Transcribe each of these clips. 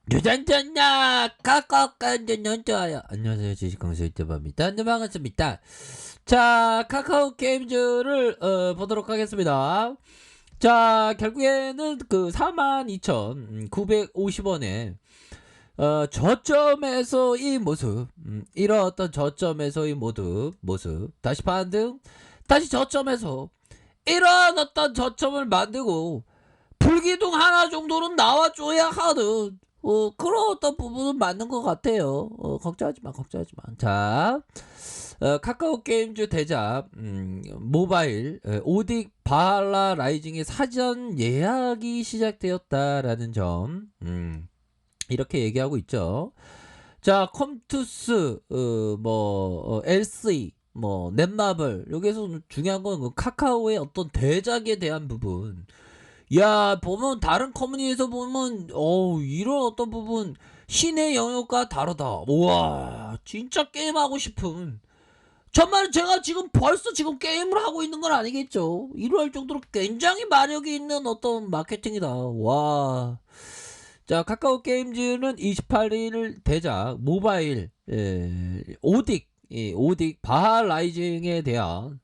주전전야 카카오까지는 좋아요. 안녕하세요, 주식공수 유튜버입니다. 네, 반갑습니다. 자, 카카오 게임즈를 보도록 하겠습니다. 자, 결국에는 그 42,950원에 저점에서의 모습, 이런 어떤 저점에서의 모습, 다시 반등, 다시 저점에서 이런 어떤 저점을 만들고 불기둥 하나 정도는 나와줘야 하는 그런 어떤 부분은 맞는 것 같아요. 걱정하지 마, 걱정하지 마. 자, 카카오 게임즈 대작 모바일 오딕 바할라 라이징의 사전 예약이 시작되었다라는 점, 이렇게 얘기하고 있죠. 자, 컴투스, LC, 넷마블, 여기에서 중요한 건 카카오의 어떤 대작에 대한 부분. 야, 보면 다른 커뮤니티에서 보면 이런 어떤 부분 신의 영역과 다르다. 우와, 진짜 게임하고 싶은. 정말 제가 지금 벌써 지금 게임을 하고 있는 건 아니겠죠. 이럴 정도로 굉장히 마력이 있는 어떤 마케팅이다. 와. 자, 카카오 게임즈는 28일 대작 모바일 오딕 바하라이징에 대한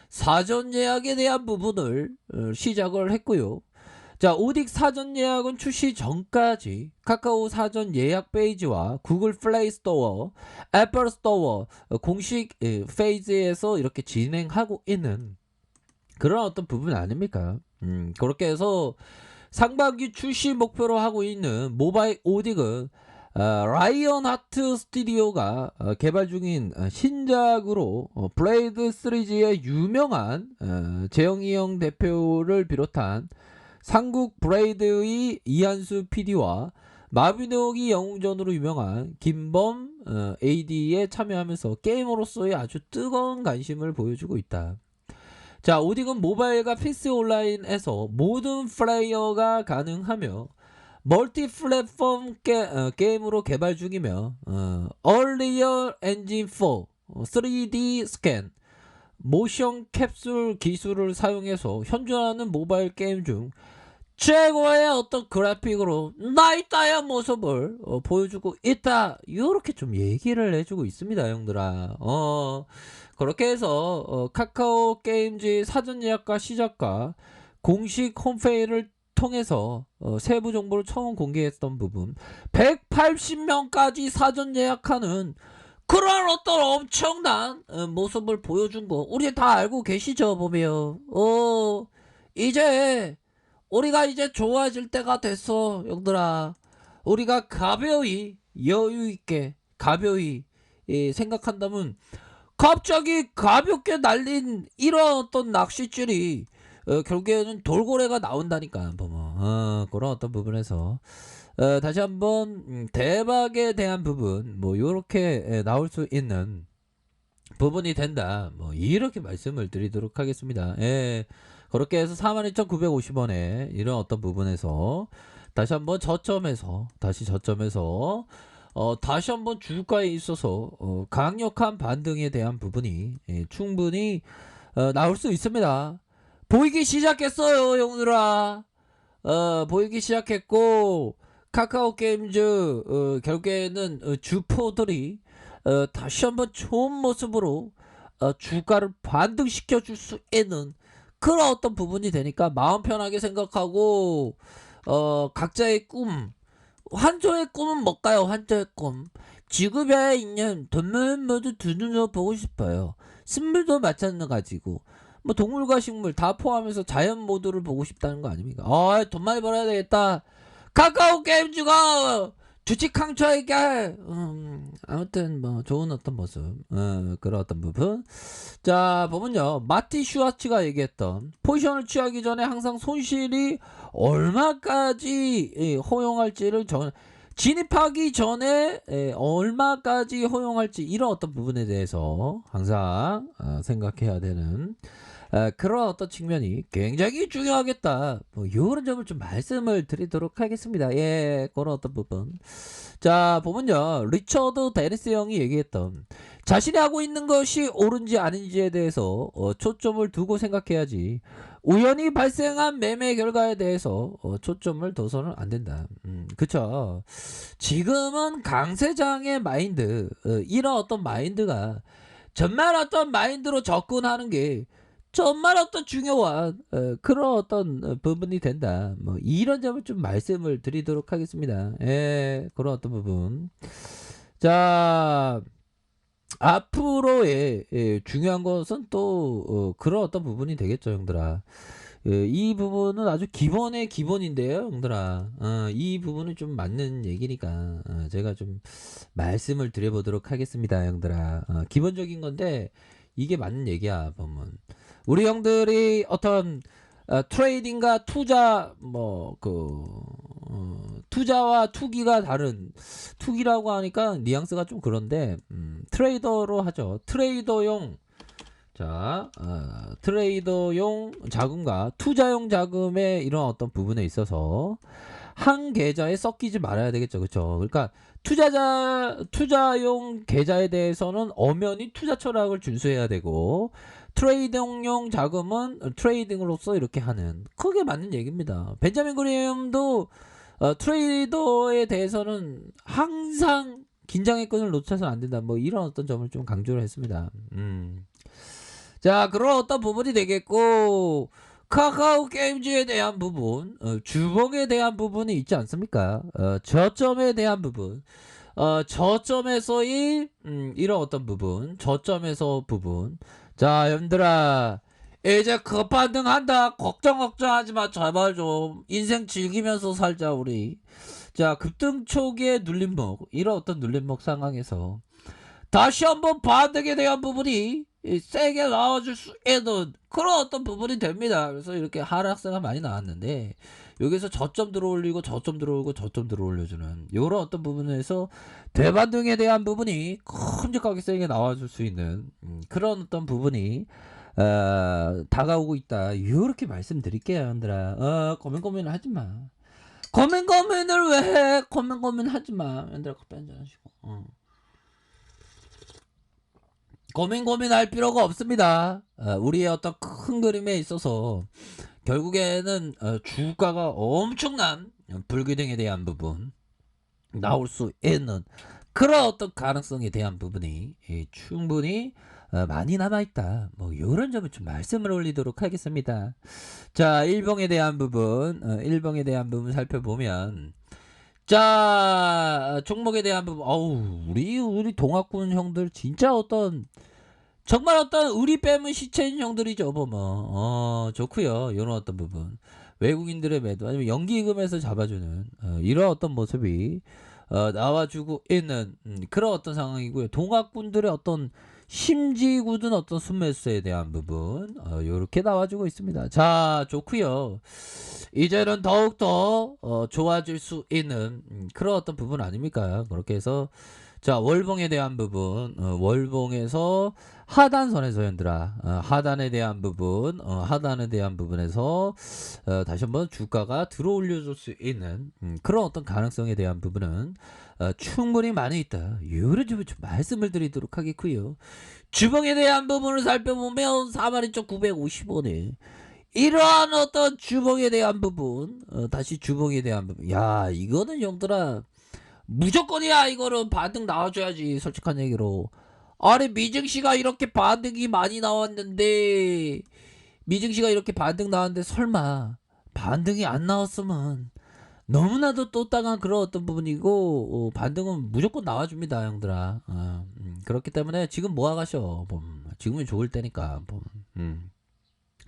사전 예약에 대한 부분을 시작을 했고요. 자, 오딕 사전 예약은 출시 전까지 카카오 사전 예약 페이지와 구글 플레이 스토어, 애플 스토어 공식 페이지에서 이렇게 진행하고 있는 그런 어떤 부분 아닙니까? 그렇게 해서 상반기 출시 목표로 하고 있는 모바일 오딕은 라이언 하트 스튜디오가 개발 중인 신작으로 블레이드 시리즈의 유명한 재영이 형 대표를 비롯한 삼국 브레이드의 이한수 PD와 마비노기 영웅전으로 유명한 김범 AD에 참여하면서 게이머로서의 아주 뜨거운 관심을 보여주고 있다. 자, 오딕은 모바일과 PC 온라인에서 모든 플레이어가 가능하며 멀티 플랫폼 게임으로 개발 중이며 얼리얼 엔진 4 3D 스캔 모션 캡슐 기술을 사용해서 현존하는 모바일 게임 중 최고의 어떤 그래픽으로 나이따의 모습을 보여주고 있다. 이렇게 좀 얘기를 해주고 있습니다, 형들아. 그렇게 해서 카카오 게임즈 사전 예약과 시작과 공식 홈페이지를 통해서 세부 정보를 처음 공개했던 부분 180명까지 사전 예약하는 그런 어떤 엄청난 모습을 보여준 거 우리 다 알고 계시죠, 보면. 이제 우리가 이제 좋아질 때가 됐어, 형들아. 우리가 가벼이 여유 있게 가벼이 생각한다면 갑자기 가볍게 날린 이런 어떤 낚싯줄이 결국에는 돌고래가 나온다니까, 보면. 그런 어떤 부분에서 다시 한번 대박에 대한 부분 뭐 요렇게 나올 수 있는 부분이 된다, 뭐 이렇게 말씀을 드리도록 하겠습니다. 그렇게 해서 42,950원에 이런 어떤 부분에서 다시 한번 저점에서 다시 한번 주가에 있어서 강력한 반등에 대한 부분이 충분히 나올 수 있습니다. 보이기 시작했어요, 형들아. 보이기 시작했고 카카오 게임즈 결국에는 주포들이 다시 한번 좋은 모습으로 주가를 반등시켜 줄 수 있는 그런 어떤 부분이 되니까 마음 편하게 생각하고 각자의 꿈, 환조의 꿈은 뭘까요? 환조의 꿈. 지구별에 있는 동물 모두 두 눈으로 보고 싶어요. 식물도 마찬가지고 뭐 동물과 식물 다 포함해서 자연 모두를 보고 싶다는 거 아닙니까? 돈 많이 벌어야 되겠다. 카카오 게임즈가 주식 강조에게 아무튼 뭐 좋은 어떤 모습 그런 어떤 부분. 자, 보면요, 마티 슈와츠가 얘기했던 포지션을 취하기 전에 항상 손실이 얼마까지 허용할지를 진입하기 전에 얼마까지 허용할지 이런 어떤 부분에 대해서 항상 생각해야 되는 그런 어떤 측면이 굉장히 중요하겠다. 뭐 요런 점을 좀 말씀을 드리도록 하겠습니다. 예, 그런 어떤 부분. 자, 보면요. 리처드 데니스 형이 얘기했던 자신이 하고 있는 것이 옳은지 아닌지에 대해서 초점을 두고 생각해야지 우연히 발생한 매매 결과에 대해서 초점을 둬서는 안 된다. 그쵸. 지금은 강세장의 마인드, 이런 어떤 마인드가 정말 어떤 마인드로 접근하는 게 정말 어떤 중요한 그런 어떤 부분이 된다. 뭐 이런 점을 좀 말씀을 드리도록 하겠습니다. 예, 그런 어떤 부분. 자, 앞으로의 중요한 것은 또 그런 어떤 부분이 되겠죠, 형들아. 이 부분은 아주 기본의 기본인데요, 형들아. 이 부분은 좀 맞는 얘기니까 제가 좀 말씀을 드려보도록 하겠습니다, 형들아. 기본적인 건데 이게 맞는 얘기야, 보면. 우리 형들이 어떤 트레이딩과 투자 투자와 투기가 다른 투기라고 하니까 뉘앙스가 좀 그런데 트레이더로 하죠. 트레이더용 트레이더용 자금과 투자용 자금의 이런 어떤 부분에 있어서 한 계좌에 섞이지 말아야 되겠죠. 그렇죠? 그러니까 투자용 계좌에 대해서는 엄연히 투자 철학을 준수해야 되고 트레이딩용 자금은 트레이딩으로서 이렇게 하는 그게 맞는 얘기입니다. 벤자민 그레이엄도 트레이더에 대해서는 항상 긴장의 끈을 놓쳐서는 안 된다. 뭐 이런 어떤 점을 좀 강조를 했습니다. 자, 그런 어떤 부분이 되겠고 카카오 게임즈에 대한 부분, 주봉에 대한 부분이 있지 않습니까? 저점에 대한 부분, 저점에서의 이런 어떤 부분, 저점에서 부분. 자, 여러분들아, 이제 급반등한다. 걱정하지 마. 제발 좀 인생 즐기면서 살자 우리. 자, 급등 초기의 눌림목, 이런 어떤 눌림목 상황에서 다시 한번 반등에 대한 부분이 세게 나와줄 수 있는 그런 어떤 부분이 됩니다. 그래서 이렇게 하락세가 많이 나왔는데 여기서 저점 들어올리고 저점 들어오고 저점 들어올려주는 이런 어떤 부분에서 대반등에 대한 부분이 큼직하게 세게 나와줄 수 있는 그런 어떤 부분이 다가오고 있다. 이렇게 말씀드릴게요, 여러분들아. 고민을 하지 마. 고민을 왜 해? 고민 하지 마. 여러분들아, 커피 한잔 하시고. 고민할 필요가 없습니다. 우리의 어떤 큰 그림에 있어서 결국에는 주가가 엄청난 불균형에 대한 부분 나올 수 있는 그런 어떤 가능성에 대한 부분이 충분히 많이 남아있다. 뭐 이런 점을 좀 말씀을 올리도록 하겠습니다. 자, 일봉에 대한 부분 살펴보면 자, 종목에 대한 부분 우리 동학군 형들 진짜 정말 어떤 의리 빼면 시체인 형들이죠, 보면. 좋고요. 이런 어떤 부분. 외국인들의 매도 아니면 연기금에서 잡아주는 이런 어떤 모습이 나와주고 있는 그런 어떤 상황이고요. 동학군들의 어떤 심지 굳은 어떤 순매수에 대한 부분 이렇게 나와주고 있습니다. 자, 좋고요. 이제는 더욱더 좋아질 수 있는 그런 어떤 부분 아닙니까? 그렇게 해서 자, 월봉에 대한 부분, 월봉에서 하단선에서 현들아, 하단에 대한 부분에서 다시 한번 주가가 들어올려줄 수 있는 그런 어떤 가능성에 대한 부분은 충분히 많이 있다. 이런 점을 좀 말씀을 드리도록 하겠고요. 주봉에 대한 부분을 살펴보면 42,950원에 이러한 어떤 주봉에 대한 부분, 다시 주봉에 대한 부분, 야, 이거는 형들아 무조건이야. 이거는 반등 나와줘야지, 솔직한 얘기로. 아니, 미증시가 이렇게 반등이 많이 나왔는데 설마 반등이 안 나왔으면 너무나도 또 따간 그런 어떤 부분이고 반등은 무조건 나와줍니다, 형들아. 그렇기 때문에 지금 모아가셔. 지금이 좋을 때니까.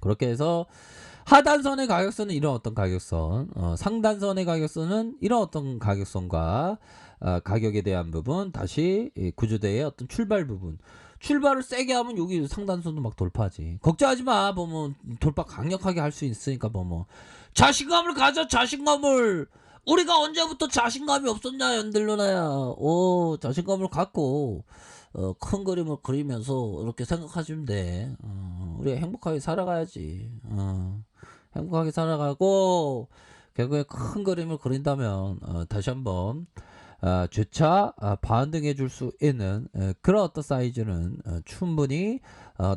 그렇게 해서 하단선의 가격선은 이런 어떤 가격선, 상단선의 가격선은 이런 어떤 가격선과 가격에 대한 부분, 다시 구조대의 어떤 출발 부분. 출발을 세게 하면 여기 상단선도 막 돌파하지. 걱정하지 마. 보면 돌파 강력하게 할 수 있으니까 보면 자신감을 가져. 자신감을. 우리가 언제부터 자신감이 없었냐, 연들로나야. 자신감을 갖고 큰 그림을 그리면서 이렇게 생각하시면 돼. 우리가 행복하게 살아가야지. 행복하게 살아가고 결국에 큰 그림을 그린다면 다시 한번 주차 반등해 줄 수 있는 그런 어떤 사이즈는 충분히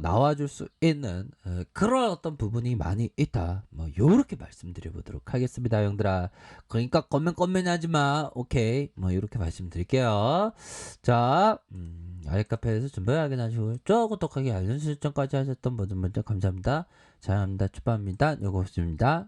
나와줄 수 있는 그런 어떤 부분이 많이 있다. 뭐 요렇게 말씀드려 보도록 하겠습니다, 형들아. 그러니까 껌맨 하지 마. 오케이. 뭐 요렇게 말씀드릴게요. 자, 아이카페에서 준비 확인하시고 구독하기 알림 설정까지 하셨던 모든 분들 감사합니다. 잘합니다. 축하합니다. 요거 없습니다.